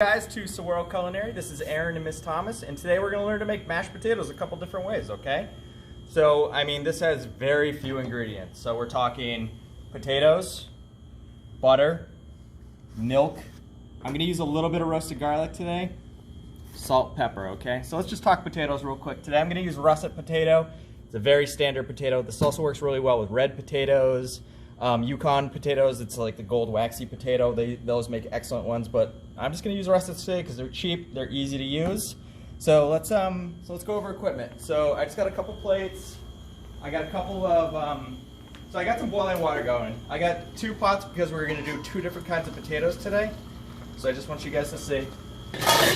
Guys, to Saguaro Culinary. This is Aaron and Miss Thomas, and today we're going to learn to make mashed potatoes a couple different ways, okay? So, I mean, this has very few ingredients. So we're talking potatoes, butter, milk. I'm going to use a little bit of roasted garlic today, salt, pepper, okay? So let's just talk potatoes real quick. Today I'm going to use russet potato. It's a very standard potato. This also works really well with red potatoes. Yukon potatoes, it's like the gold waxy potato. Those make excellent ones, but I'm just gonna use russet today because they're cheap, they're easy to use. So let's go over equipment. So I just got a couple plates. I got a couple of so I got some boiling water going. I got 2 pots because we're gonna do 2 different kinds of potatoes today. So I just want you guys to see.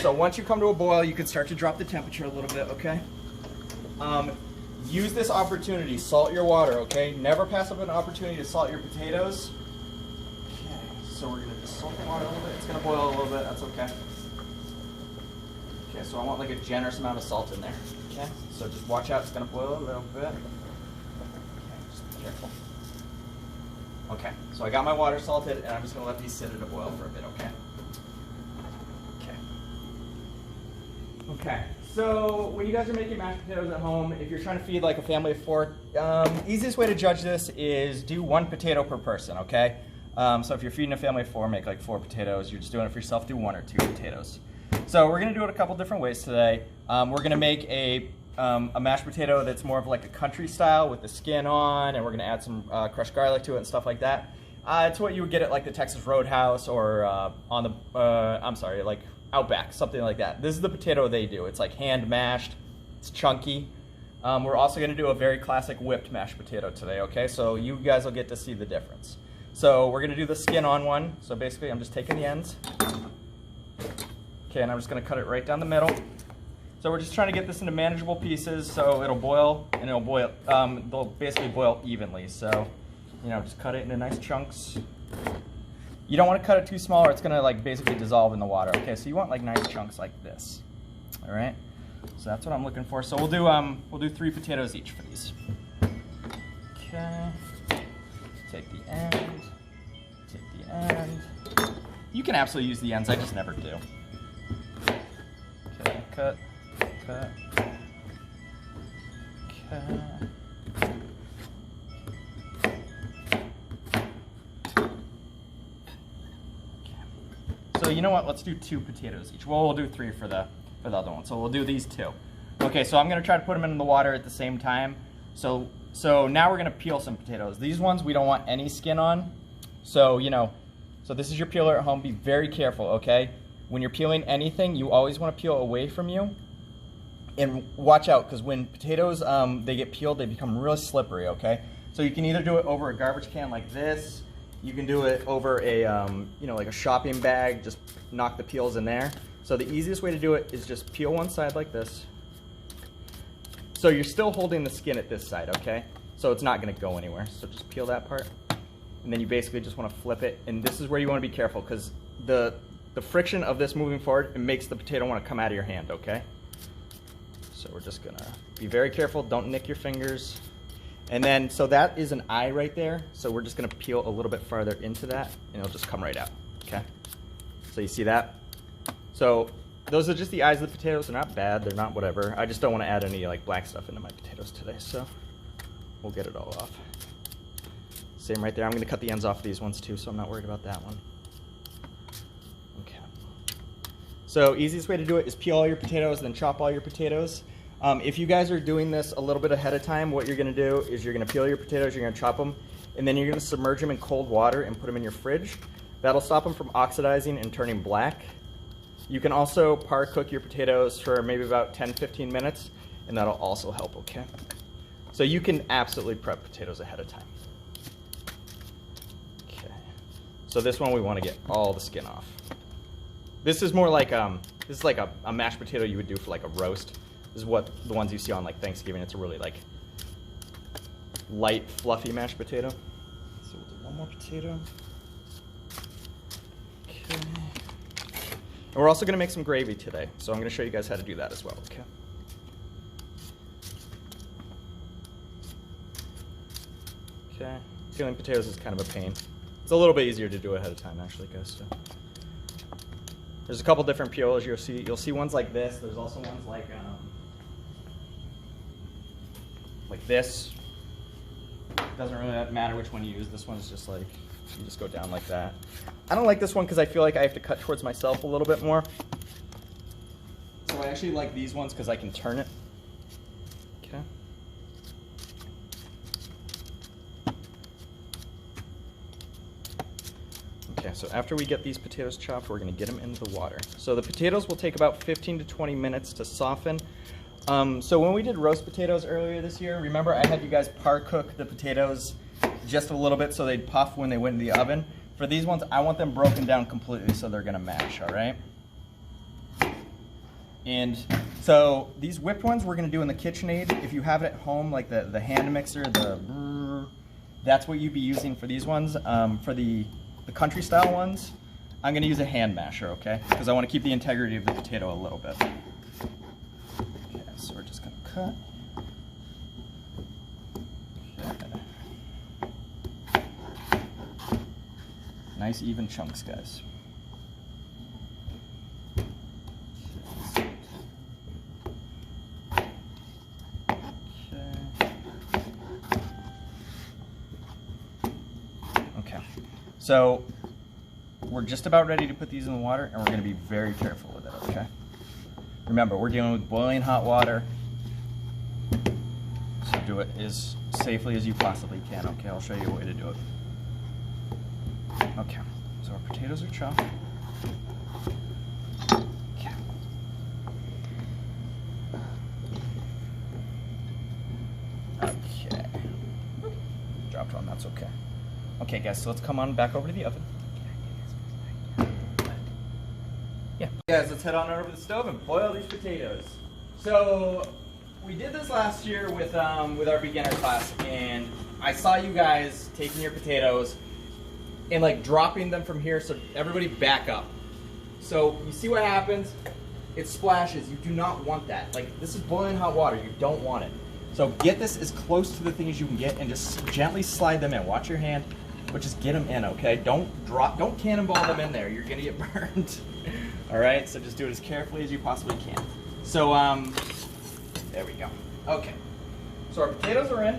So once you come to a boil, you can start to drop the temperature a little bit, okay? Use this opportunity, salt your water, okay? Never pass up an opportunity to salt your potatoes. Okay, so we're gonna just salt the water a little bit. It's gonna boil a little bit, that's okay. Okay, so I want like a generous amount of salt in there, okay? So just watch out, it's gonna boil a little bit. Okay, just be careful. Okay, so I got my water salted, and I'm just gonna let these sit at a boil for a bit, okay? Okay, so when you guys are making mashed potatoes at home, if you're trying to feed like a family of 4, easiest way to judge this is do 1 potato per person, okay? So if you're feeding a family of 4, make like 4 potatoes. You're just doing it for yourself, do 1 or 2 potatoes. So we're gonna do it a couple different ways today. We're gonna make a mashed potato that's more of like a country style with the skin on, and we're gonna add some crushed garlic to it and stuff like that. It's what you would get at like the Texas Roadhouse or like Outback, something like that. This is the potato they do. It's like hand mashed, it's chunky. We're also gonna do a very classic whipped mashed potato today, okay? So you guys will get to see the difference. So we're gonna do the skin on one. So basically I'm just taking the ends. Okay, and I'm just gonna cut it right down the middle. So we're just trying to get this into manageable pieces so it'll boil, and they'll basically boil evenly. So, you know, just cut it into nice chunks. You don't want to cut it too small or it's gonna like basically dissolve in the water. Okay, so you want like nice chunks like this. All right, so that's what I'm looking for. So we'll do 3 potatoes each for these. Okay, take the end, take the end. You can absolutely use the ends, I just never do. Okay, cut, cut, okay. So you know what, let's do 2 potatoes each. Well, we'll do 3 for the other one. So we'll do these 2. Okay, so I'm gonna try to put them in the water at the same time. So now we're gonna peel some potatoes. These ones we don't want any skin on. So, you know, so this is your peeler at home. Be very careful, okay? When you're peeling anything, you always wanna peel away from you. And watch out, because when potatoes, they get peeled, they become really slippery, okay? So you can either do it over a garbage can like this. You can do it over a, you know, like a shopping bag, just knock the peels in there. So the easiest way to do it is just peel one side like this. So you're still holding the skin at this side, okay? So it's not gonna go anywhere. So just peel that part. And then you basically just wanna flip it. And this is where you wanna be careful because the friction of this moving forward, it makes the potato wanna come out of your hand, okay? So we're just gonna be very careful, don't nick your fingers. And then, so that is an eye right there. So we're just gonna peel a little bit farther into that and it'll just come right out, okay? So you see that? So those are just the eyes of the potatoes. They're not bad, they're not whatever. I just don't wanna add any like black stuff into my potatoes today, so we'll get it all off. Same right there. I'm gonna cut the ends off of these ones too, so I'm not worried about that one. Okay. So easiest way to do it is peel all your potatoes, then chop all your potatoes. If you guys are doing this a little bit ahead of time, what you're gonna do is you're gonna peel your potatoes, you're gonna chop them, and then you're gonna submerge them in cold water and put them in your fridge. That'll stop them from oxidizing and turning black. You can also par cook your potatoes for maybe about 10-15 minutes, and that'll also help, okay? So you can absolutely prep potatoes ahead of time. Okay, so this one we wanna get all the skin off. This is more like, this is like a mashed potato you would do for like a roast. This is what the ones you see on like Thanksgiving. It's a really like light, fluffy mashed potato. So we'll do one more potato. Okay. And we're also gonna make some gravy today. So I'm gonna show you guys how to do that as well, okay? Okay, peeling potatoes is kind of a pain. It's a little bit easier to do ahead of time actually, guys. So. There's a couple different peels you'll see. You'll see ones like this. There's also ones like this. Doesn't really matter which one you use. This one's just like, you just go down like that. I don't like this one because I feel like I have to cut towards myself a little bit more. So I actually like these ones because I can turn it. Okay. Okay, so after we get these potatoes chopped, we're going to get them into the water. So the potatoes will take about 15 to 20 minutes to soften. So when we did roast potatoes earlier this year, remember I had you guys par cook the potatoes just a little bit so they'd puff when they went in the oven. For these ones, I want them broken down completely so they're going to mash, all right? And so these whipped ones we're going to do in the KitchenAid. If you have it at home, like the hand mixer, that's what you'd be using for these ones. For the country style ones, I'm going to use a hand masher, okay? Because I want to keep the integrity of the potato a little bit. Okay, so we're just going to cut. Okay. Nice even chunks, guys. Okay, so we're just about ready to put these in the water, and we're going to be very careful with it, okay? Remember, we're dealing with boiling hot water, so do it as safely as you possibly can, okay? I'll show you a way to do it. Okay, so our potatoes are chopped. Okay. Okay. Dropped one, that's okay. Okay guys, so let's come on back over to the oven. Yeah. Guys, let's head on over to the stove and boil these potatoes. So we did this last year with our beginner class, and I saw you guys taking your potatoes and like dropping them from here, so everybody back up. So you see what happens? It splashes. You do not want that. Like, this is boiling hot water. You don't want it. So get this as close to the thing as you can get and just gently slide them in. Watch your hand, but just get them in, okay? Don't cannonball them in there. You're gonna get burned. All right, so just do it as carefully as you possibly can. So, there we go. Okay, so our potatoes are in.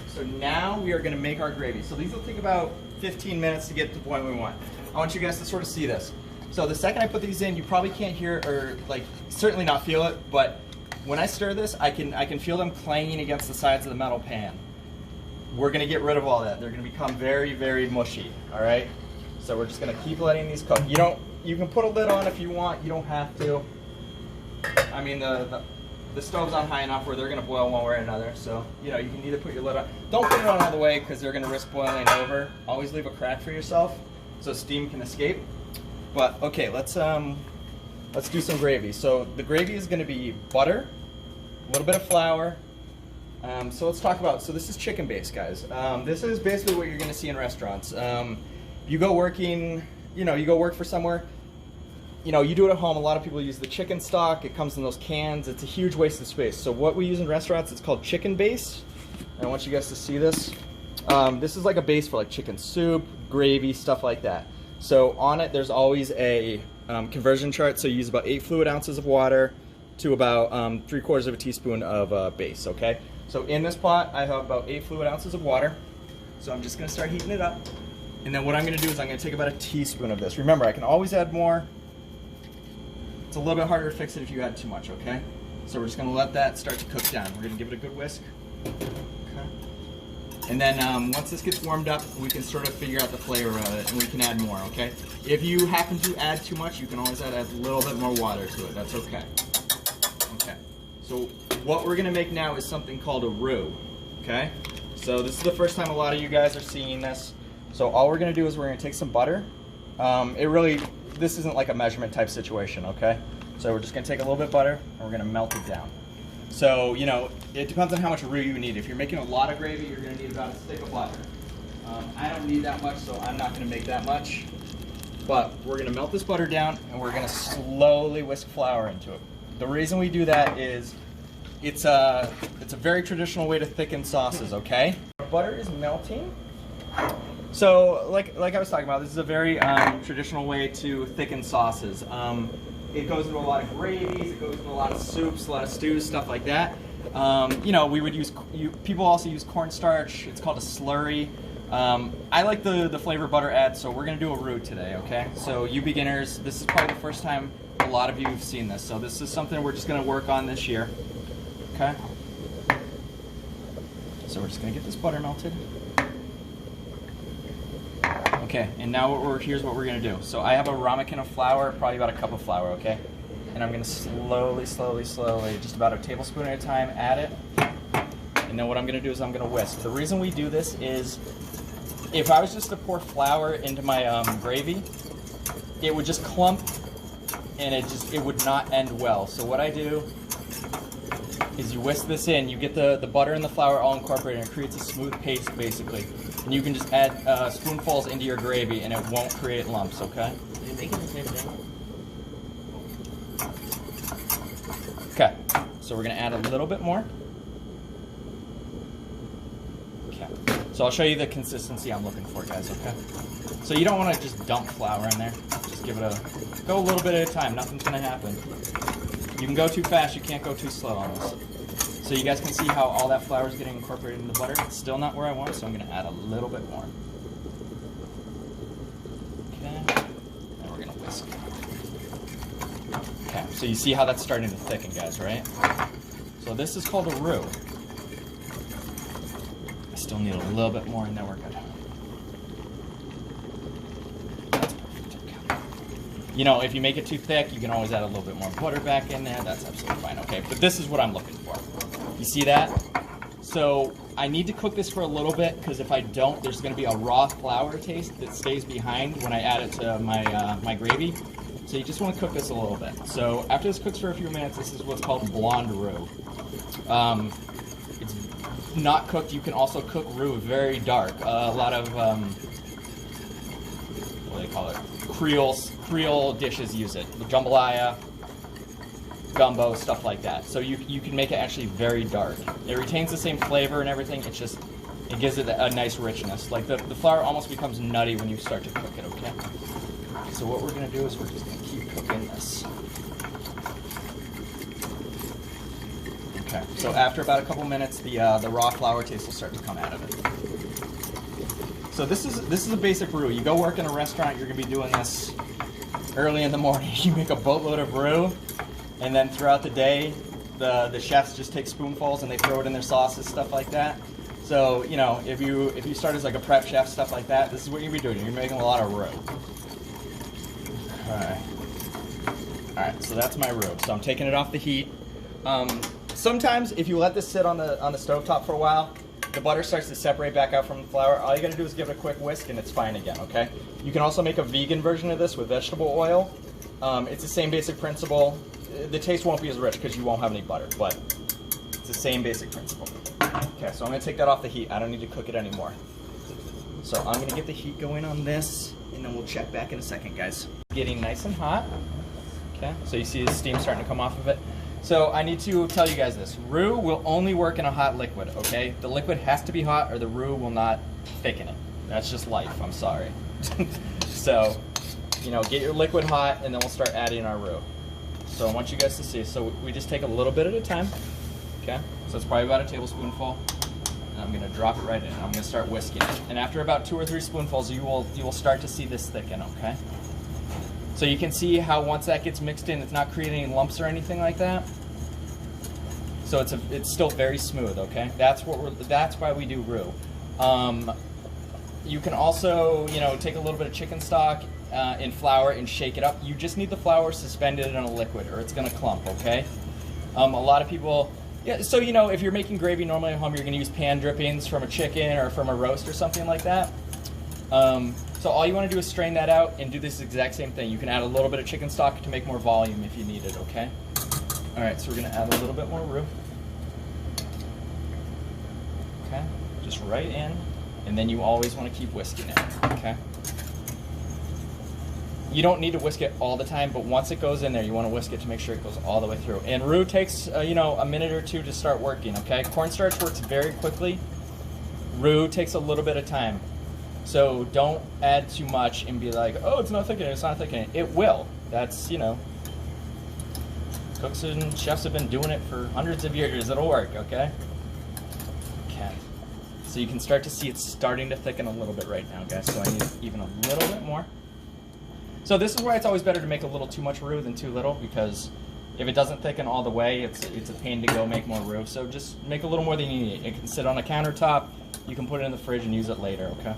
So now we are gonna make our gravy. So these will take about 15 minutes to get to the point we want. I want you guys to sort of see this. So the second I put these in, you probably can't hear or like certainly not feel it, but when I stir this, I can feel them clanging against the sides of the metal pan. We're gonna get rid of all that. They're gonna become very, very mushy, all right? So we're just gonna keep letting these cook. You can put a lid on if you want, you don't have to. I mean, the stove's on high enough where they're gonna boil one way or another, so you can either put your lid on. Don't put it on all the way because they're gonna risk boiling over. Always leave a crack for yourself so steam can escape. But okay, let's do some gravy. So the gravy is gonna be butter, a little bit of flour. So let's talk about, so this is chicken base, guys. This is basically what you're gonna see in restaurants. You go working, you go work for somewhere, you do it at home. A lot of people use the chicken stock. It comes in those cans. It's a huge waste of space. So what we use in restaurants, it's called chicken base. And I want you guys to see this. This is like a base for like chicken soup, gravy, stuff like that. So on it, there's always a conversion chart. So you use about 8 fluid ounces of water to about 3/4 of a teaspoon of base, okay? So in this pot, I have about 8 fluid ounces of water. So I'm just gonna start heating it up. And then what I'm gonna do is I'm gonna take about a teaspoon of this. Remember, I can always add more. It's a little bit harder to fix it if you add too much, okay? So we're just gonna let that start to cook down. We're gonna give it a good whisk. Okay. And then once this gets warmed up, we can sort of figure out the flavor of it, and we can add more, okay? If you happen to add too much, you can always add a little bit more water to it. That's okay. Okay. So what we're gonna make now is something called a roux, okay? So this is the first time a lot of you guys are seeing this. So all we're gonna do is we're gonna take some butter. This isn't like a measurement type situation, okay? So we're just gonna take a little bit of butter and we're gonna melt it down. So, it depends on how much roux you need. If you're making a lot of gravy, you're gonna need about a stick of butter. I don't need that much, so I'm not gonna make that much. But we're gonna melt this butter down and we're gonna slowly whisk flour into it. The reason we do that is it's a very traditional way to thicken sauces, okay? Our butter is melting. So, like I was talking about, this is a very traditional way to thicken sauces. It goes into a lot of gravies, it goes into a lot of soups, a lot of stews, stuff like that. You know, we would use, people also use cornstarch. It's called a slurry. I like the flavor butter add, so we're going to do a roux today, okay? So you beginners, this is probably the first time a lot of you have seen this. So this is something we're just going to work on this year, okay? So we're just going to get this butter melted. Okay, and now here's what we're going to do. So I have a ramekin of flour, probably about a cup of flour, okay? And I'm going to slowly, just about a tablespoon at a time, add it. And then what I'm going to do is I'm going to whisk. The reason we do this is if I was just to pour flour into my gravy, it would just clump and it would not end well. So what I do is you whisk this in, you get the butter and the flour all incorporated, and it creates a smooth paste basically. And you can just add spoonfuls into your gravy and it won't create lumps, okay? You're making the same thing? Okay, so we're gonna add a little bit more. Okay, so I'll show you the consistency I'm looking for, guys, okay? So you don't wanna just dump flour in there. Just give it go a little bit at a time, nothing's gonna happen. You can go too fast, you can't go too slow on this. So you guys can see how all that flour is getting incorporated in the butter. It's still not where I want, so I'm gonna add a little bit more. Okay, and we're gonna whisk. Okay, so you see how that's starting to thicken, guys, right? So this is called a roux. I still need a little bit more, and then we're good. That's perfect, okay. You know, if you make it too thick, you can always add a little bit more butter back in there. That's absolutely fine, okay? But this is what I'm looking for. You see that? So I need to cook this for a little bit, because if I don't, there's going to be a raw flour taste that stays behind when I add it to my gravy. So you just want to cook this a little bit. So after this cooks for a few minutes, this is what's called blonde roux. It's not cooked. You can also cook roux very dark. A lot of what do they call it? Creole dishes use it. Jambalaya, gumbo, stuff like that. So you can make it actually very dark. It retains the same flavor and everything. It gives it a nice richness. Like the flour almost becomes nutty when you start to cook it. Okay. So what we're gonna do is we're just gonna keep cooking this. Okay. So after about a couple minutes, the raw flour taste will start to come out of it. So this is a basic roux. You go work in a restaurant, you're gonna be doing this early in the morning. You make a boatload of roux. And then throughout the day, the chefs just take spoonfuls and they throw it in their sauces, stuff like that. So, you know, if you start as like a prep chef, stuff like that, this is what you'll be doing. You're making a lot of roux. Alright, so that's my roux. So I'm taking it off the heat. Sometimes if you let this sit on the stovetop for a while, the butter starts to separate back out from the flour. All you gotta do is give it a quick whisk and it's fine again, okay? You can also make a vegan version of this with vegetable oil. It's the same basic principle. The taste won't be as rich because you won't have any butter, but it's the same basic principle. Okay, so I'm gonna take that off the heat. I don't need to cook it anymore. So I'm gonna get the heat going on this, and then we'll check back in a second, guys. Getting nice and hot. Okay, so you see the steam starting to come off of it. So I need to tell you guys this. Roux will only work in a hot liquid, okay? The liquid has to be hot or the roux will not thicken it. That's just life, I'm sorry. So, you know, get your liquid hot and then we'll start adding our roux. So I want you guys to see. So we just take a little bit at a time, okay? So it's probably about a tablespoonful. And I'm gonna drop it right in. I'm gonna start whisking it. And after about 2 or 3 spoonfuls, you will start to see this thicken, okay? So you can see how once that gets mixed in, it's not creating any lumps or anything like that. So it's still very smooth, okay? That's why we do roux. You can also, you know, take a little bit of chicken stock in flour and shake it up. You just need the flour suspended in a liquid or it's gonna clump, okay? A lot of people, yeah, so you know, if you're making gravy normally at home, you're gonna use pan drippings from a chicken or from a roast or something like that. So all you wanna do is strain that out and do this exact same thing. You can add a little bit of chicken stock to make more volume if you need it, okay? All right, so we're gonna add a little bit more roux. Okay, just right in. And then you always want to keep whisking it, okay? You don't need to whisk it all the time, but once it goes in there, you want to whisk it to make sure it goes all the way through. And roux takes, you know, a minute or 2 to start working, okay? Cornstarch works very quickly. Roux takes a little bit of time. So don't add too much and be like, oh, it's not thickening, it's not thickening. It will. That's, you know, cooks and chefs have been doing it for hundreds of years. It'll work, okay? Okay. So you can start to see it's starting to thicken a little bit right now, guys. So I need even a little bit more. So this is why it's always better to make a little too much roux than too little, because if it doesn't thicken all the way, it's a pain to go make more roux. So just make a little more than you need. It can sit on a countertop. You can put it in the fridge and use it later, okay?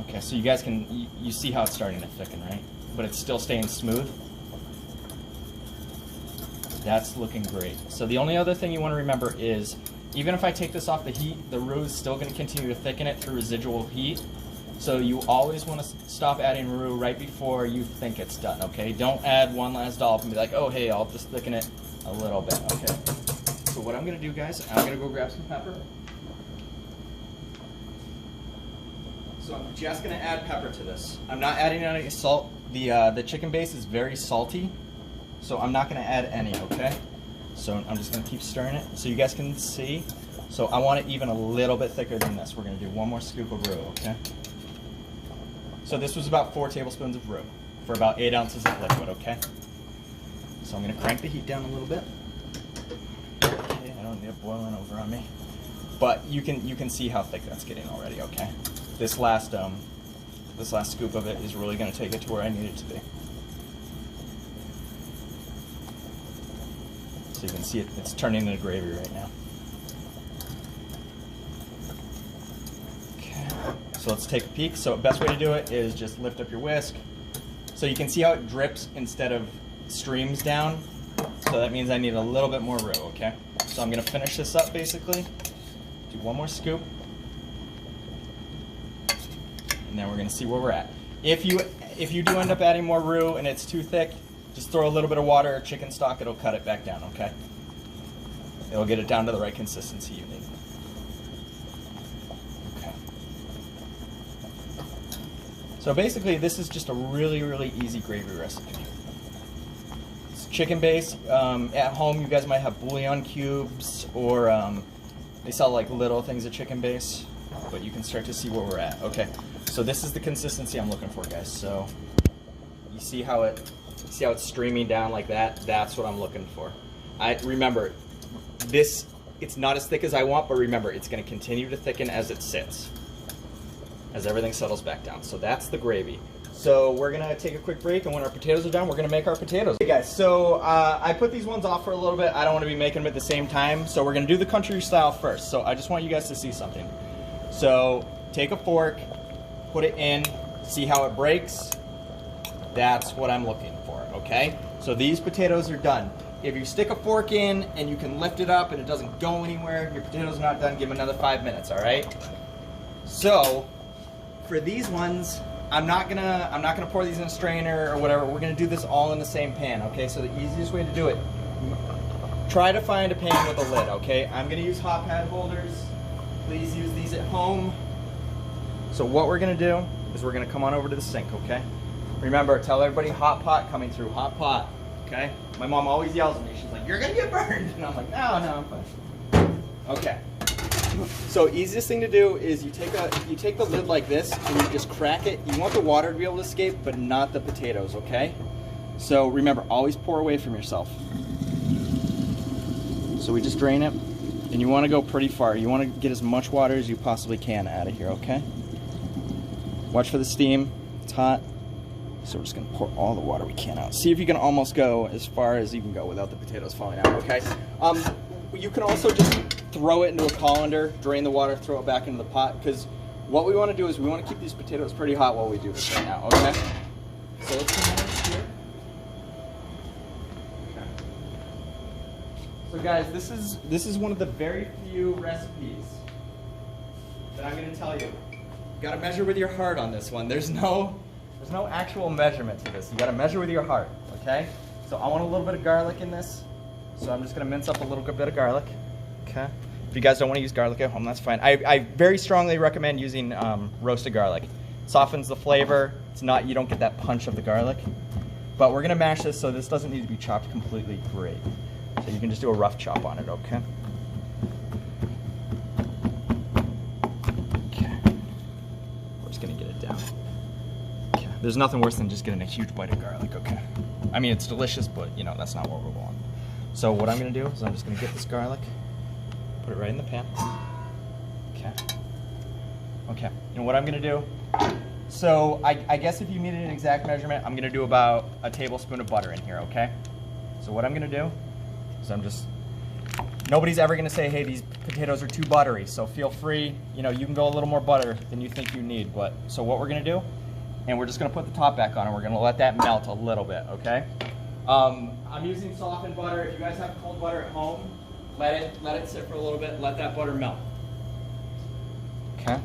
Okay, so you guys can, you see how it's starting to thicken, right? But it's still staying smooth. That's looking great. So the only other thing you want to remember is, even if I take this off the heat, the roux is still going to continue to thicken it through residual heat. So you always want to stop adding roux right before you think it's done, okay? Don't add one last dollop and be like, oh, hey, I'll just thicken it a little bit, okay? So what I'm going to do, guys, I'm going to go grab some pepper. So I'm just going to add pepper to this. I'm not adding any salt. The chicken base is very salty, so I'm not going to add any, okay? So I'm just going to keep stirring it so you guys can see. So I want it even a little bit thicker than this. We're going to do one more scoop of roux, okay? So this was about 4 tablespoons of roux for about 8 ounces of liquid, okay? So I'm going to crank the heat down a little bit. Okay, I don't need it boiling over on me. But you can see how thick that's getting already, okay? This last scoop of it is really going to take it to where I need it to be. So you can see it's turning into gravy right now. So let's take a peek. So the best way to do it is just lift up your whisk. So you can see how it drips instead of streams down. So that means I need a little bit more roux, okay? So I'm gonna finish this up basically. Do one more scoop. And then we're gonna see where we're at. If you do end up adding more roux and it's too thick, just throw a little bit of water or chicken stock, it'll cut it back down, okay? It'll get it down to the right consistency you need. So basically, this is just a really, really easy gravy recipe. It's chicken base. At home, you guys might have bouillon cubes, or they sell like little things of chicken base, but you can start to see where we're at. Okay, so this is the consistency I'm looking for, guys. So you see how it's streaming down like that? That's what I'm looking for. Remember, it's not as thick as I want, but remember, it's going to continue to thicken as it sits, as everything settles back down. So that's the gravy. So we're gonna take a quick break, and when our potatoes are done, we're gonna make our potatoes. Hey guys, so I put these ones off for a little bit. I don't wanna be making them at the same time. So we're gonna do the country style first. So I just want you guys to see something. So take a fork, put it in, see how it breaks. That's what I'm looking for, okay? So these potatoes are done. If you stick a fork in and you can lift it up and it doesn't go anywhere, your potatoes are not done, give them another 5 minutes, all right? So, for these ones, I'm not gonna pour these in a strainer or whatever. We're gonna do this all in the same pan, okay? So the easiest way to do it, try to find a pan with a lid, okay? I'm gonna use hot pad holders. Please use these at home. So what we're gonna do is we're gonna come on over to the sink, okay? Remember, tell everybody hot pot coming through, hot pot, okay? My mom always yells at me. She's like, you're gonna get burned. And I'm like, no, I'm fine. Okay. So easiest thing to do is you take the lid like this and you just crack it. You want the water to be able to escape, but not the potatoes, okay? So remember, always pour away from yourself. So we just drain it, and you want to go pretty far. You want to get as much water as you possibly can out of here, okay? Watch for the steam. It's hot. So we're just going to pour all the water we can out. See if you can almost go as far as you can go without the potatoes falling out, okay? You can also just throw it into a colander, drain the water, throw it back into the pot, because what we want to do is we want to keep these potatoes pretty hot while we do this right now, okay? So let's come over here. Okay. So guys, this is one of the very few recipes that I'm going to tell you. You got to measure with your heart on this one. There's no actual measurement to this. You got to measure with your heart, okay? So I want a little bit of garlic in this. So I'm just going to mince up a little bit of garlic. Okay. If you guys don't want to use garlic at home, that's fine. I very strongly recommend using roasted garlic. It softens the flavor. You don't get that punch of the garlic. But we're going to mash this, so this doesn't need to be chopped completely great. So you can just do a rough chop on it, okay? Okay. There's nothing worse than just getting a huge bite of garlic, okay? I mean, it's delicious, but you know, that's not what we want. So what I'm gonna do is I'm just gonna get this garlic, put it right in the pan. Okay. Okay, and what I'm gonna do, so I guess if you needed an exact measurement, I'm gonna do about a tablespoon of butter in here, okay? So what I'm gonna do is nobody's ever gonna say, hey, these potatoes are too buttery, so feel free, you know, you can go a little more butter than you think you need, but, so what we're gonna do, and we're just gonna put the top back on and we're gonna let that melt a little bit, okay? I'm using softened butter. If you guys have cold butter at home, let it sit for a little bit, let that butter melt. Okay? All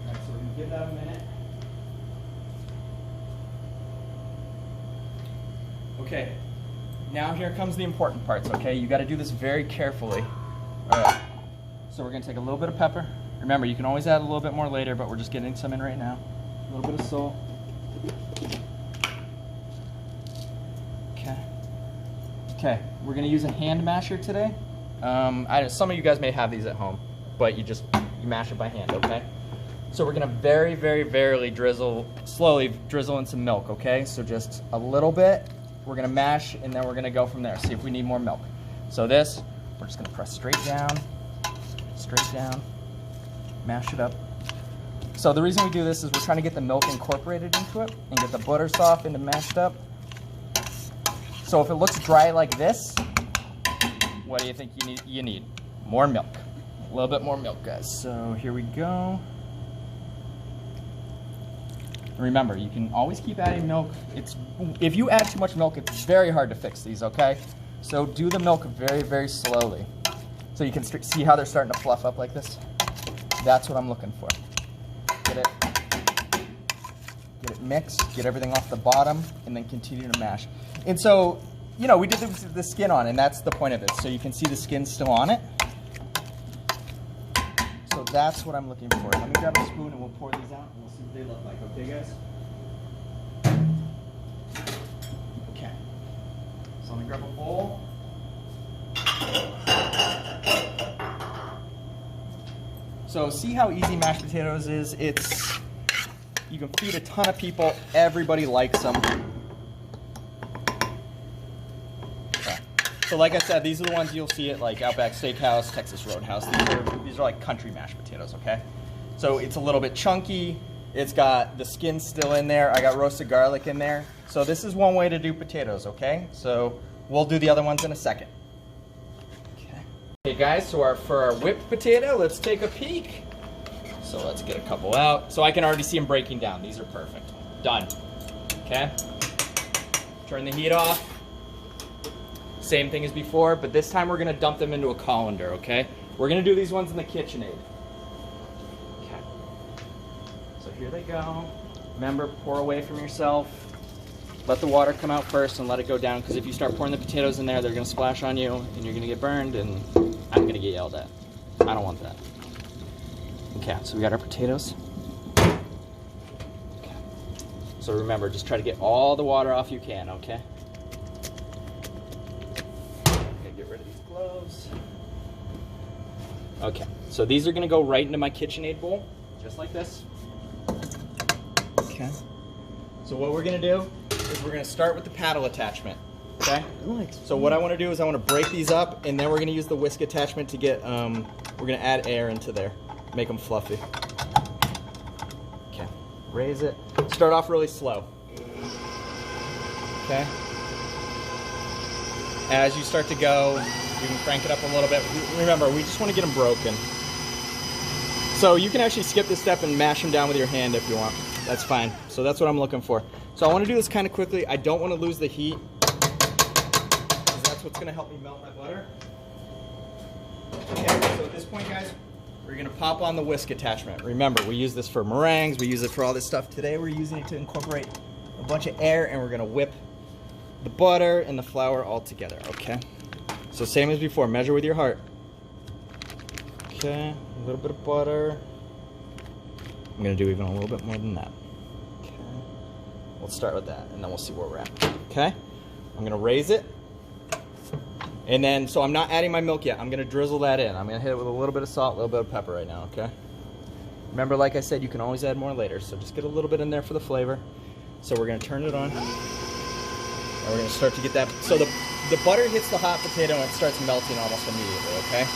right, so we're gonna give that a minute. Okay, now here comes the important parts, okay? You gotta do this very carefully. All right, so we're gonna take a little bit of pepper. Remember, you can always add a little bit more later, but we're just getting some in right now. A little bit of salt. Okay. Okay, we're gonna use a hand masher today. Some of you guys may have these at home, but you mash it by hand, okay? So we're gonna very, very, slowly drizzle in some milk, okay? So just a little bit. We're gonna mash, and then we're gonna go from there, see if we need more milk. So this, we're just gonna press straight down, mash it up. So the reason we do this is we're trying to get the milk incorporated into it and get the butter soft and mashed up. So if it looks dry like this, what do you think you need? More milk. A little bit more milk, guys. So here we go. Remember, you can always keep adding milk. If you add too much milk, it's very hard to fix these, okay? So do the milk very, very slowly. So you can see how they're starting to fluff up like this? That's what I'm looking for. Get it mixed, get everything off the bottom, and then continue to mash. And so, you know, we did the skin on, and that's the point of it. So you can see the skin still on it. So that's what I'm looking for. Let me grab a spoon and we'll pour these out and we'll see what they look like. Okay, guys? Okay. So let me grab a bowl. So see how easy mashed potatoes is? You can feed a ton of people. Everybody likes them. Okay. So like I said, these are the ones you'll see at like Outback Steakhouse, Texas Roadhouse. These are like country mashed potatoes, okay? So it's a little bit chunky. It's got the skin still in there. I got roasted garlic in there. So this is one way to do potatoes, okay? So we'll do the other ones in a second. Okay guys, so for our whipped potato, let's take a peek. So let's get a couple out. So I can already see them breaking down. These are perfect. Done. Okay. Turn the heat off. Same thing as before, but this time we're gonna dump them into a colander, okay? We're gonna do these ones in the KitchenAid. Okay. So here they go. Remember, pour away from yourself. Let the water come out first and let it go down, because if you start pouring the potatoes in there, they're gonna splash on you and you're gonna get burned and I'm gonna get yelled at. I don't want that. Okay, so we got our potatoes. Okay. So remember, just try to get all the water off you can, okay? Okay, get rid of these gloves. Okay, so these are gonna go right into my KitchenAid bowl, just like this. Okay. So what we're gonna do is we're gonna start with the paddle attachment. Okay? So what I wanna do is I wanna break these up, and then we're gonna use the whisk attachment to get, we're gonna add air into there. Make them fluffy. Okay, raise it. Start off really slow. Okay? As you start to go, you can crank it up a little bit. Remember, we just wanna get them broken. So you can actually skip this step and mash them down with your hand if you want. That's fine. So that's what I'm looking for. So I wanna do this kind of quickly. I don't wanna lose the heat, because that's what's gonna help me melt my butter. Okay, so at this point, guys, we're gonna pop on the whisk attachment. Remember, we use this for meringues, we use it for all this stuff. Today we're using it to incorporate a bunch of air, and we're gonna whip the butter and the flour all together, okay? So same as before, measure with your heart. Okay, a little bit of butter. I'm gonna do even a little bit more than that. Okay, we'll start with that, and then we'll see where we're at, okay? I'm gonna raise it. And then, so I'm not adding my milk yet. I'm gonna drizzle that in. I'm gonna hit it with a little bit of salt, a little bit of pepper right now, okay? Remember, like I said, you can always add more later, so just get a little bit in there for the flavor. So we're gonna turn it on, and we're gonna start to get that, so the butter hits the hot potato and it starts melting almost immediately, okay?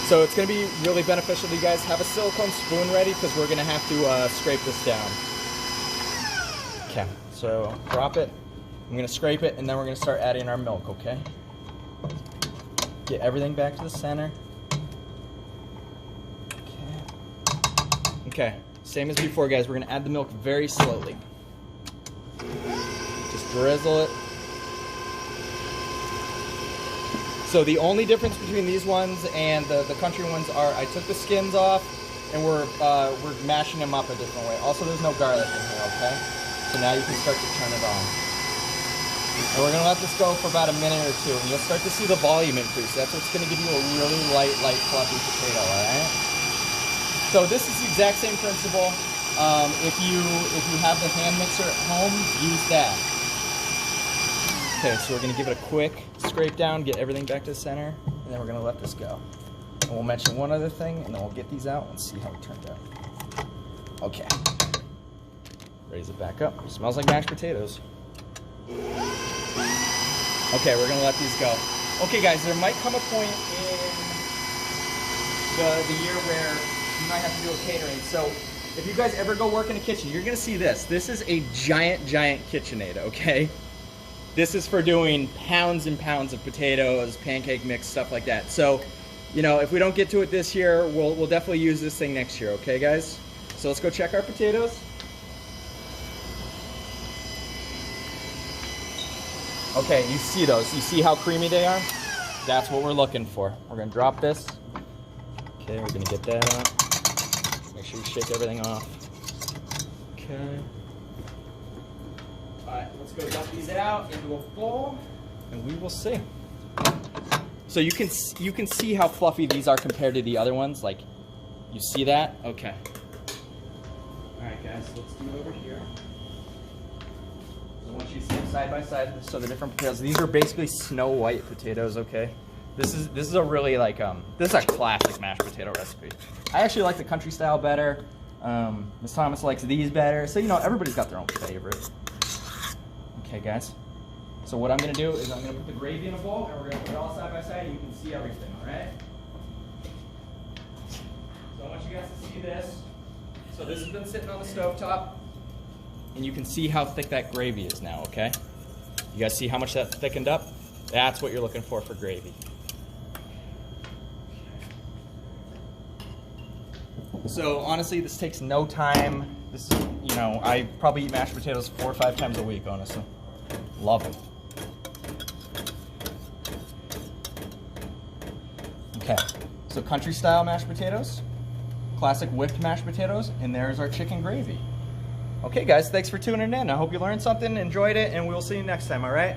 So it's gonna be really beneficial to you guys have a silicone spoon ready because we're gonna have to scrape this down. Okay, so drop it. I'm gonna scrape it, and then we're gonna start adding our milk, okay? Get everything back to the center. Okay, same as before, guys. We're gonna add the milk very slowly. Just drizzle it. So the only difference between these ones and the country ones are I took the skins off and we're mashing them up a different way. Also, there's no garlic in here, okay? So now you can start to turn it on. And we're gonna let this go for about a minute or two, and you'll start to see the volume increase. That's what's gonna give you a really light, fluffy potato, all right? So this is the exact same principle. If you have the hand mixer at home, use that. Okay, so we're gonna give it a quick scrape down, get everything back to the center, and then we're gonna let this go. And we'll mention one other thing, and then we'll get these out and see how it turned out. Okay. Raise it back up. It smells like mashed potatoes. Okay, we're gonna let these go. Okay, guys, there might come a point in the year where you might have to do a catering. So if you guys ever go work in a kitchen, you're gonna see this. This is a giant KitchenAid, okay? This is for doing pounds and pounds of potatoes, pancake mix, stuff like that. So, you know, if we don't get to it this year, we'll definitely use this thing next year, okay, guys? So let's go check our potatoes. Okay, you see those. You see how creamy they are? That's what we're looking for. We're gonna drop this. Okay, we're gonna get that out. Make sure you shake everything off. Okay. All right, let's go dump these out into a bowl, and we will see. So you can see how fluffy these are compared to the other ones. Like, you see that? Okay. All right, guys, let's do it over here. I want you to see them side by side. So the different potatoes. These are basically Snow White potatoes. Okay. This is a really this is a classic mashed potato recipe. I actually like the country style better. Miss Thomas likes these better. So you know everybody's got their own favorite. Okay, guys. So what I'm gonna do is I'm gonna put the gravy in a bowl and we're gonna put it all side by side and you can see everything. All right. So I want you guys to see this. So this has been sitting on the stovetop. And you can see how thick that gravy is now, okay? You guys see how much that thickened up? That's what you're looking for gravy. So honestly, this takes no time. This, you know, I probably eat mashed potatoes 4 or 5 times a week, honestly. Love them. Okay, so country style mashed potatoes, classic whipped mashed potatoes, and there's our chicken gravy. Okay, guys, thanks for tuning in. I hope you learned something, enjoyed it, and we'll see you next time, all right?